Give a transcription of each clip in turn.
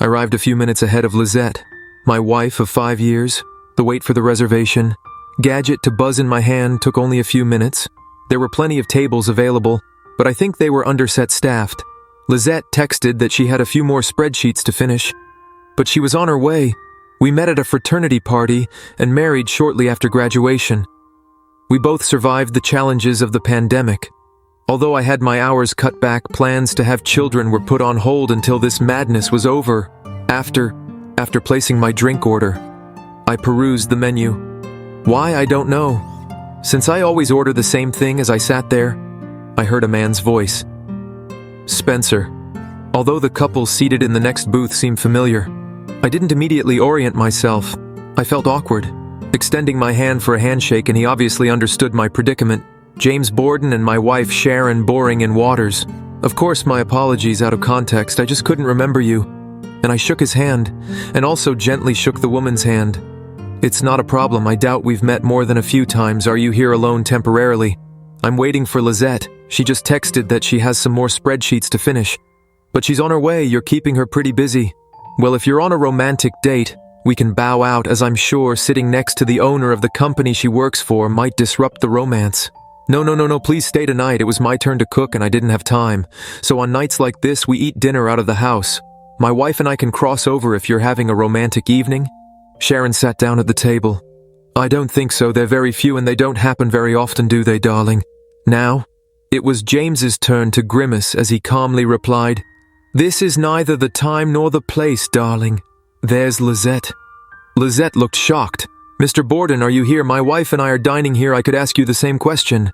I arrived a few minutes ahead of Lizette, my wife of 5 years. The wait for the reservation gadget to buzz in my hand took only a few minutes. There were plenty of tables available, but I think they were understaffed. Lizette texted that she had a few more spreadsheets to finish, but she was on her way. We met at a fraternity party and married shortly after graduation. We both survived the challenges of the pandemic. Although I had my hours cut back, plans to have children were put on hold until this madness was over. After placing my drink order, I perused the menu. Why, I don't know. Since I always order the same thing as I sat there, I heard a man's voice. Spencer. Although the couple seated in the next booth seemed familiar, I didn't immediately orient myself. I felt awkward, extending my hand for a handshake, and he obviously understood my predicament. James Borden and my wife Sharon Boring in Waters. Of course, my apologies out of context, I just couldn't remember you. And I shook his hand, and also gently shook the woman's hand. It's not a problem, I doubt we've met more than a few times. Are you here alone temporarily? I'm waiting for Lizette. She just texted that she has some more spreadsheets to finish. But she's on her way, you're keeping her pretty busy. Well, if you're on a romantic date, we can bow out, as I'm sure sitting next to the owner of the company she works for might disrupt the romance. No, please stay tonight. It was my turn to cook and I didn't have time. So on nights like this, we eat dinner out of the house. My wife and I can cross over if you're having a romantic evening. Sharon sat down at the table. I don't think so. They're very few and they don't happen very often, do they, darling? Now, it was James's turn to grimace as he calmly replied, This is neither the time nor the place, darling. There's Lizette. Lizette looked shocked. Mr. Borden, are you here? My wife and I are dining here. I could ask you the same question.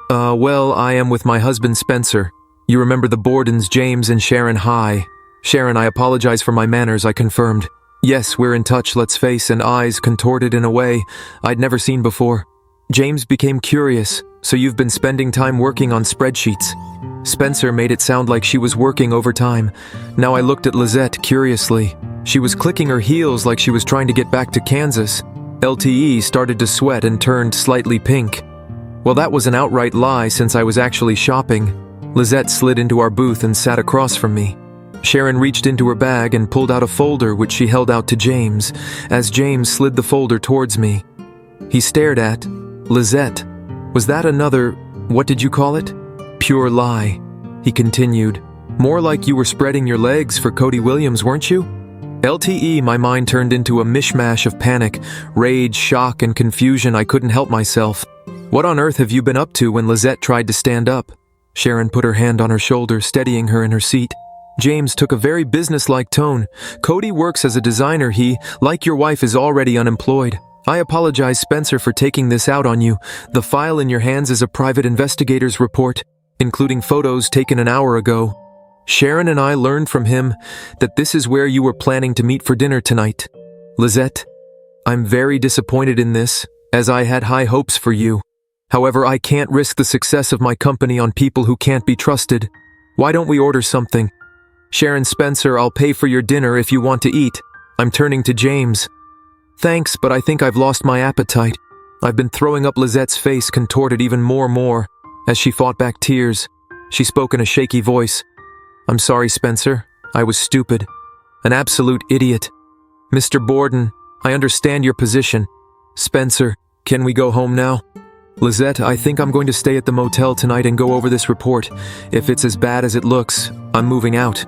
Well, I am with my husband Spencer. You remember the Bordens, James and Sharon. Hi. Sharon, I apologize for my manners, I confirmed. Yes, we're in touch, let's face, and eyes contorted in a way I'd never seen before. James became curious. So you've been spending time working on spreadsheets? Spencer made it sound like she was working overtime. Now I looked at Lizette curiously. She was clicking her heels like she was trying to get back to Kansas. LTE started to sweat and turned slightly pink. Well, that was an outright lie since I was actually shopping. Lizette slid into our booth and sat across from me. Sharon reached into her bag and pulled out a folder which she held out to James, as James slid the folder towards me. He stared at Lizette. Was that another, what did you call it? Pure lie. He continued. More like you were spreading your legs for Cody Williams, weren't you? LTE, my mind turned into a mishmash of panic, rage, shock, and confusion. I couldn't help myself. What on earth have you been up to? When Lizette tried to stand up, Sharon put her hand on her shoulder, steadying her in her seat. James took a very businesslike tone. Cody works as a designer. He, like your wife, is already unemployed. I apologize, Spencer, for taking this out on you. The file in your hands is a private investigator's report, including photos taken an hour ago. Sharon and I learned from him that this is where you were planning to meet for dinner tonight. Lizette, I'm very disappointed in this, as I had high hopes for you. However, I can't risk the success of my company on people who can't be trusted. Why don't we order something? Sharon, Spencer, I'll pay for your dinner if you want to eat. I'm turning to James. Thanks, but I think I've lost my appetite. I've been throwing up. Lizette's face contorted even more as she fought back tears. She spoke in a shaky voice. I'm sorry, Spencer. I was stupid. An absolute idiot. Mr. Borden, I understand your position. Spencer, can we go home now? Lizette, I think I'm going to stay at the motel tonight and go over this report. If it's as bad as it looks, I'm moving out.